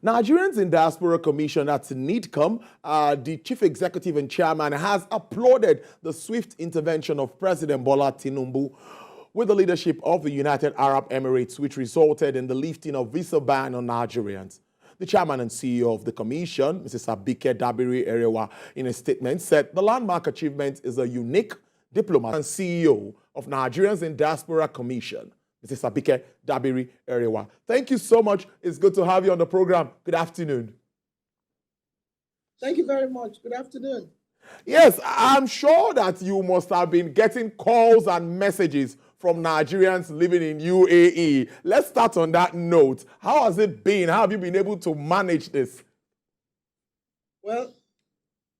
Nigerians in Diaspora Commission, that's NIDCOM, the chief executive and chairman, has applauded the swift intervention of President Bola Tinubu with the leadership of the United Arab Emirates, which resulted in the lifting of visa ban on Nigerians. The chairman and CEO of the commission, Mrs. Abike Dabiri-Erewa, in a statement said the landmark achievement is a unique diplomat and CEO of Nigerians in Diaspora Commission, Mrs. Abike Dabiri-Erewa. Thank you so much. It's good to have you on the program. Good afternoon. Thank you very much. Good afternoon. Yes, I'm sure that you must have been getting calls and messages from Nigerians living in UAE. Let's start on that note. How has it been? How have you been able to manage this? Well,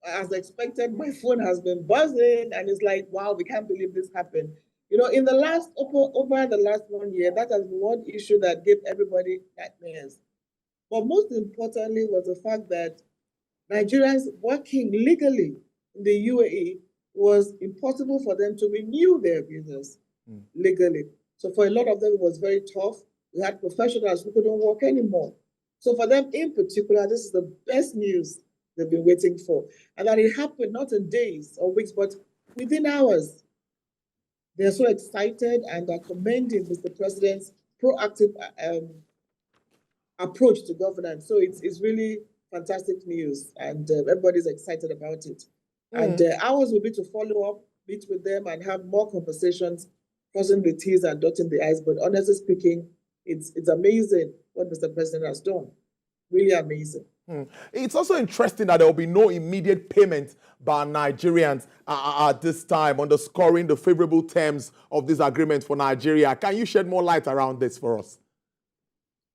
as expected, my phone has been buzzing, and it's like, wow, we can't believe this happened. You know, in the last, over the last 1 year, that has been one issue that gave everybody nightmares. But most importantly was the fact that Nigerians working legally in the UAE was impossible for them to renew their visas legally. So for a lot of them, it was very tough. We had professionals who couldn't work anymore. So for them in particular, this is the best news they've been waiting for. And that it happened not in days or weeks, but within hours. They're so excited and are commending Mr. President's proactive approach to governance. So it's really fantastic news, and everybody's excited about it. And ours will be to follow up, meet with them, and have more conversations, crossing the T's and dotting the I's. But honestly speaking, it's amazing what Mr. President has done. Really amazing. It's also interesting that there will be no immediate payment by Nigerians at this time, underscoring the favorable terms of this agreement for Nigeria. Can you shed more light around this for us?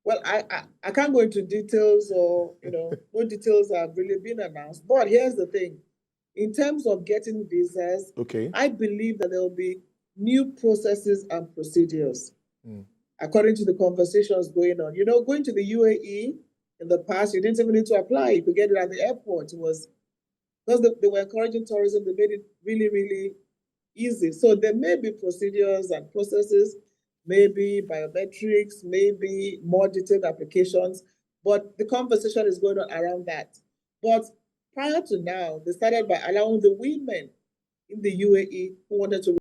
Well, I can't go into details, or, no details have really been announced. But here's the thing. In terms of getting visas, I believe that there will be new processes and procedures, according to the conversations going on. You know, going to the UAE, in the past, you didn't even need to apply. You could get it at the airport. It was because they were encouraging tourism. They made it really, really easy. So there may be procedures and processes, maybe biometrics, maybe more detailed applications. But the conversation is going on around that. But prior to now, they started by allowing the women in the UAE who wanted to.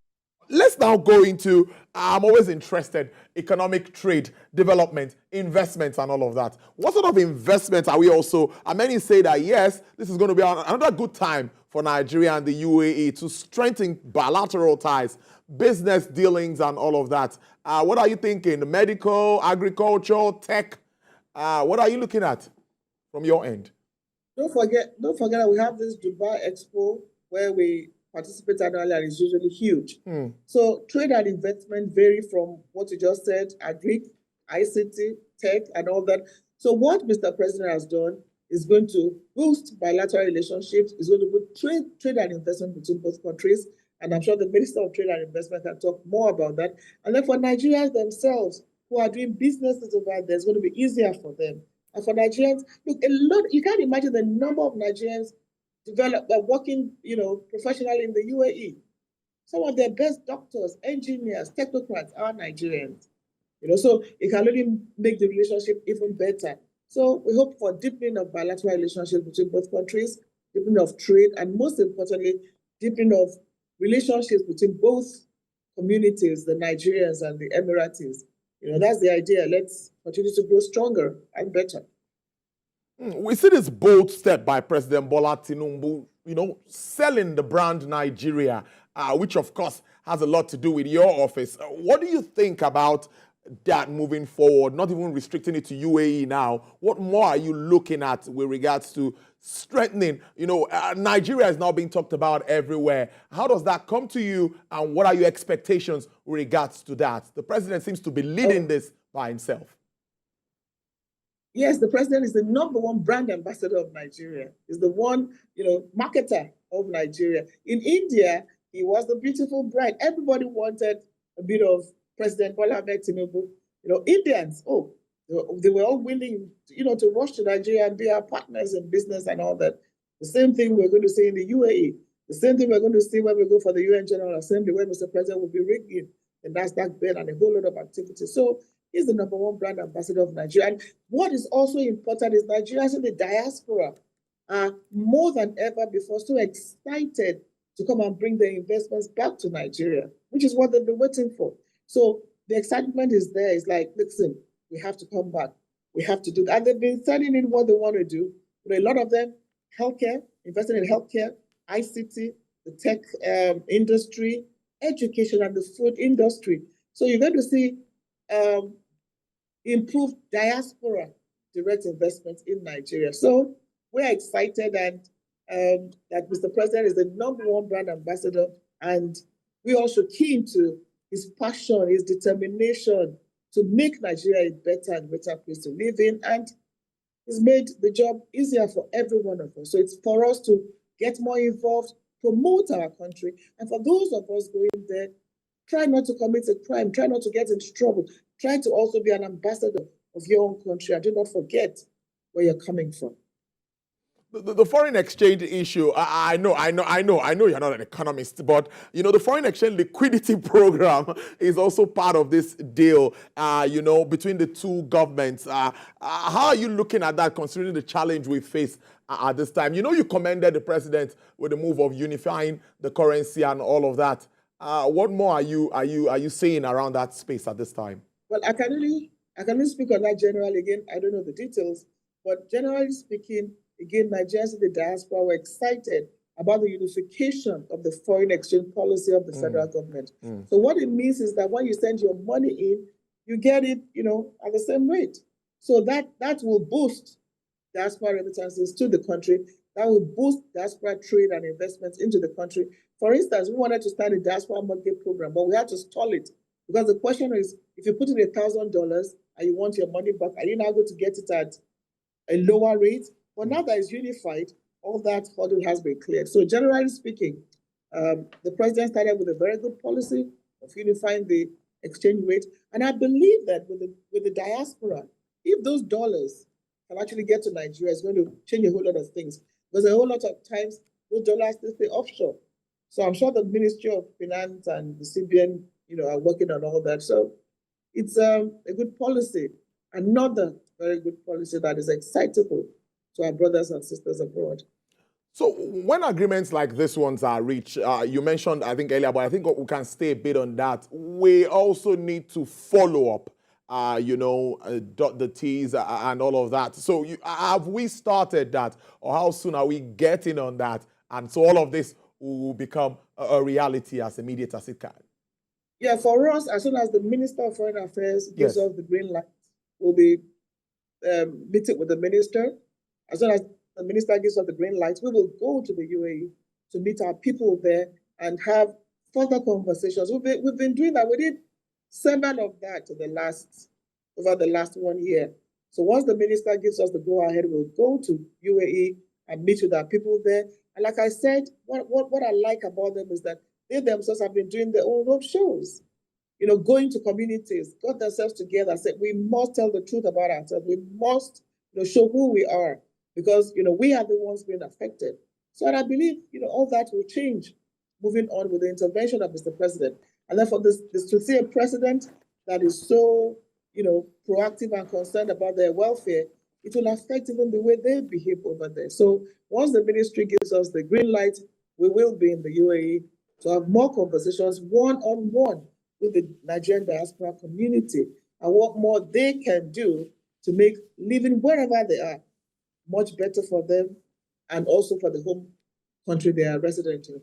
Let's now go into, I'm always interested, economic trade, development, investments, and all of that. What sort of investments are we also, and many say that, yes, this is going to be another good time for Nigeria and the UAE to strengthen bilateral ties, business dealings, and all of that. What are you thinking? Medical, agriculture, tech? What are you looking at from your end? Don't forget that we have this Dubai Expo where we participate annually, and it's usually huge. So trade and investment vary from what you just said, agri, ICT, tech, and all that. So what Mr. President has done is going to boost bilateral relationships, is going to put trade and investment between both countries. And I'm sure the Minister of Trade and Investment can talk more about that. And then for Nigerians themselves who are doing businesses over there, it's going to be easier for them. And for Nigerians, look, you can't imagine the number of Nigerians working, professionally in the UAE. Some of their best doctors, engineers, technocrats are Nigerians. So it can really make the relationship even better. So we hope for deepening of bilateral relationships between both countries, deepening of trade, and most importantly, deepening of relationships between both communities, the Nigerians and the Emiratis. That's the idea. Let's continue to grow stronger and better. We see this bold step by President Bola Tinubu, selling the brand Nigeria, which of course has a lot to do with your office. What do you think about that moving forward, not even restricting it to UAE now? What more are you looking at with regards to strengthening? Nigeria is now being talked about everywhere. How does that come to you, and what are your expectations with regards to that? The president seems to be leading this by himself. Yes, the president is the #1 brand ambassador of Nigeria. He's the one, marketer of Nigeria. In India, he was the beautiful bride. Everybody wanted a bit of President Bola Tinubu. Indians, they were all willing, to rush to Nigeria and be our partners in business and all that. The same thing we're going to see in the UAE. The same thing we're going to see when we go for the UN General Assembly, where Mr. President will be rigging the NASDAQ bid and a whole lot of activities. So He's the #1 brand ambassador of Nigeria. And what is also important is Nigerians in the diaspora are more than ever before so excited to come and bring their investments back to Nigeria, which is what they've been waiting for. So the excitement is there. It's like, listen, we have to come back. We have to do that. And they've been telling in what they want to do. A lot of them, healthcare, investing in healthcare, ICT, the tech industry, education, and the food industry. So you're going to see improved diaspora direct investment in Nigeria. So we're excited and that Mr. President is the #1 brand ambassador, and we're also keen to his passion, his determination to make Nigeria a better and better place to live in, and he's made the job easier for every one of us. So it's for us to get more involved, promote our country, and for those of us going there, try not to commit a crime, try not to get into trouble, try to also be an ambassador of your own country, and do not forget where you're coming from. The foreign exchange issue, I know you're not an economist, but the foreign exchange liquidity program is also part of this deal, between the two governments. How are you looking at that, considering the challenge we face at this time? You commended the president with the move of unifying the currency and all of that. What more are you saying around that space at this time? Well, I can only speak on that generally. Again, I don't know the details, but generally speaking, again, Nigerians in the diaspora were excited about the unification of the foreign exchange policy of the federal government. So what it means is that when you send your money in, you get it, at the same rate. So that will boost diaspora remittances to the country. That will boost diaspora trade and investments into the country. For instance, we wanted to start a diaspora mortgage program, but we had to stall it because the question is, if you put in $1,000 and you want your money back, are you now going to get it at a lower rate? But now that it's unified, all that hurdle has been cleared. So generally speaking, the president started with a very good policy of unifying the exchange rate. And I believe that with the diaspora, if those dollars can actually get to Nigeria, it's going to change a whole lot of things. Because a whole lot of times, those dollars still stay offshore. So I'm sure the Ministry of Finance and the CBN, are working on all that. So it's a good policy, another very good policy that is excitable to our brothers and sisters abroad. So when agreements like this ones are reached, you mentioned, I think earlier, but I think we can stay a bit on that. We also need to follow up, dot the T's and all of that. So have we started that, or how soon are we getting on that? And so all of this will become a reality as immediate as it can. Yeah, for us, as soon as the Minister of Foreign Affairs gives us the green light, we'll be meeting with the minister. As soon as the minister gives us the green light, we will go to the UAE to meet our people there and have further conversations. We've been doing that. We did 7 of that over the last 1 year. So once the minister gives us the go-ahead, we'll go to UAE and meet with our people there. And like I said, what I like about them is that they themselves have been doing their own road shows, going to communities, got themselves together, said, we must tell the truth about ourselves. We must show who we are, because, we are the ones being affected. So and I believe, all that will change moving on with the intervention of Mr. President. And then for this to see a president that is so, proactive and concerned about their welfare, it will affect even the way they behave over there. So once the ministry gives us the green light, we will be in the UAE to have more conversations one-on-one with the Nigerian diaspora community and what more they can do to make living wherever they are much better for them and also for the home country they are resident in.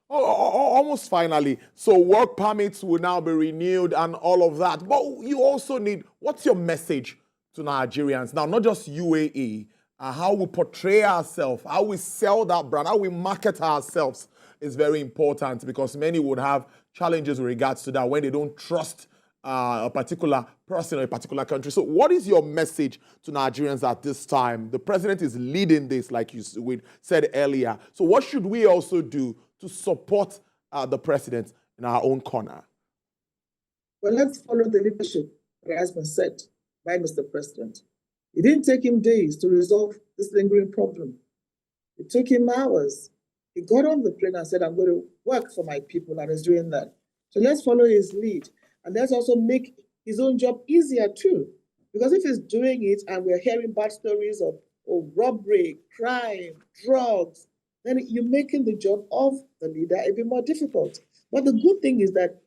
Almost finally, so work permits will now be renewed and all of that. But you also need, what's your message to Nigerians? Now, not just UAE, how we portray ourselves, how we sell that brand, how we market ourselves is very important, because many would have challenges with regards to that when they don't trust a particular person or a particular country. So what is your message to Nigerians at this time? The president is leading this, like we said earlier. So what should we also do to support the president in our own corner? Well, let's follow the leadership that has been set by Mr. President. It didn't take him days to resolve this lingering problem. It took him hours. He got on the plane and said, I'm going to work for my people, and is doing that. So let's follow his lead. And let's also make his own job easier too. Because if he's doing it and we're hearing bad stories of robbery, crime, drugs, then you're making the job of the leader a bit more difficult. But the good thing is that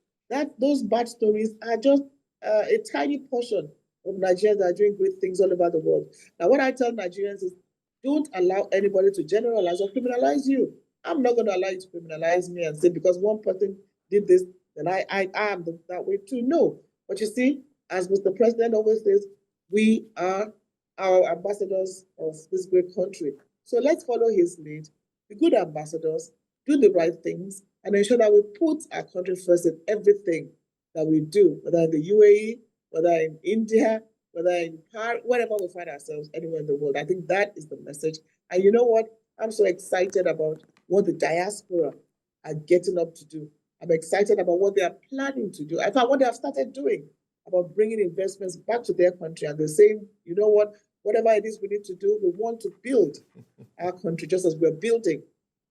those bad stories are just a tiny portion of Nigerians that are doing great things all over the world. Now, what I tell Nigerians is, don't allow anybody to generalize or criminalize you. I'm not going to allow you to criminalize me and say because one person did this, then I am that way too. No. But you see, as Mr. President always says, we are our ambassadors of this great country. So let's follow his lead, be good ambassadors, do the right things, and ensure that we put our country first in everything that we do, whether in the UAE, whether in India, whether in Paris, wherever we find ourselves, anywhere in the world. I think that is the message. And you know what? I'm so excited about what the diaspora are getting up to do. I'm excited about what they are planning to do. In fact, what they have started doing about bringing investments back to their country. And they're saying, you know what? Whatever it is we need to do, we want to build our country just as we're building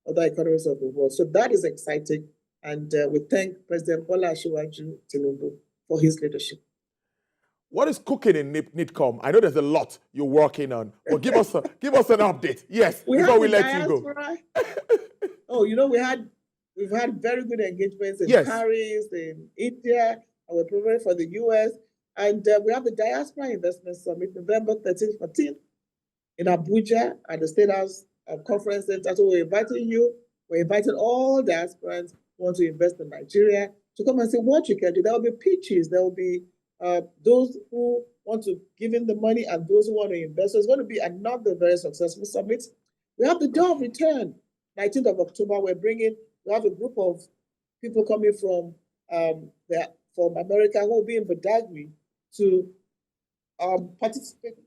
other economies of the world. So that is exciting. And we thank President Bola Tinubu for his leadership. What is cooking in NIDCOM? I know there's a lot you're working on, but give us an update. Yes, before we let you go. Oh, you know, we've had very good engagements in Paris, in India, and we're preparing for the US. And we have the Diaspora Investment Summit, November 13th, 14th, in Abuja at the State House Conference Center. So we're inviting you. We're inviting all diasporans who want to invest in Nigeria to come and see what you can do. There will be pitches. There will be those who want to give in the money and those who want to invest. So it's going to be another very successful summit. We have the Door of Return, 19th of October. We have a group of people coming from America who will be in Badagry to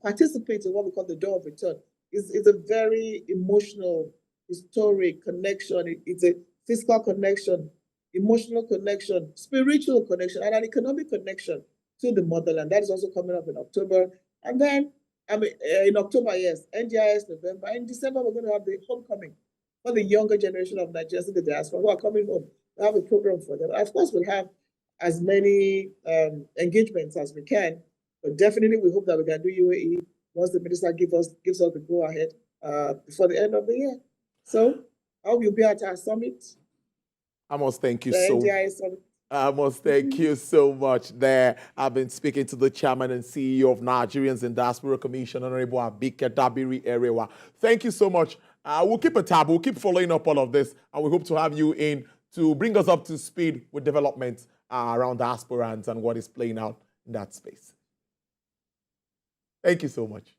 participate in what we call the Door of Return. It's a very emotional, historic connection. It's a fiscal connection, emotional connection, spiritual connection, and an economic connection to the motherland. That is also coming up in October. And then, in October, yes, NDIS, November. In December, we're going to have the homecoming for the younger generation of Nigerians in the diaspora who are coming home. We'll have a program for them. Of course, we'll have as many engagements as we can, but definitely we hope that we can do UAE once the minister gives us the go-ahead before the end of the year. So I hope you'll be at our summit. I must thank you so much there. I've been speaking to the chairman and CEO of Nigerians in Diaspora Commission, Honorable Abike Dabiri-Erewa. Thank you so much. We'll keep a tab. We'll keep following up all of this, and we hope to have you in to bring us up to speed with developments around diasporans and what is playing out in that space. Thank you so much.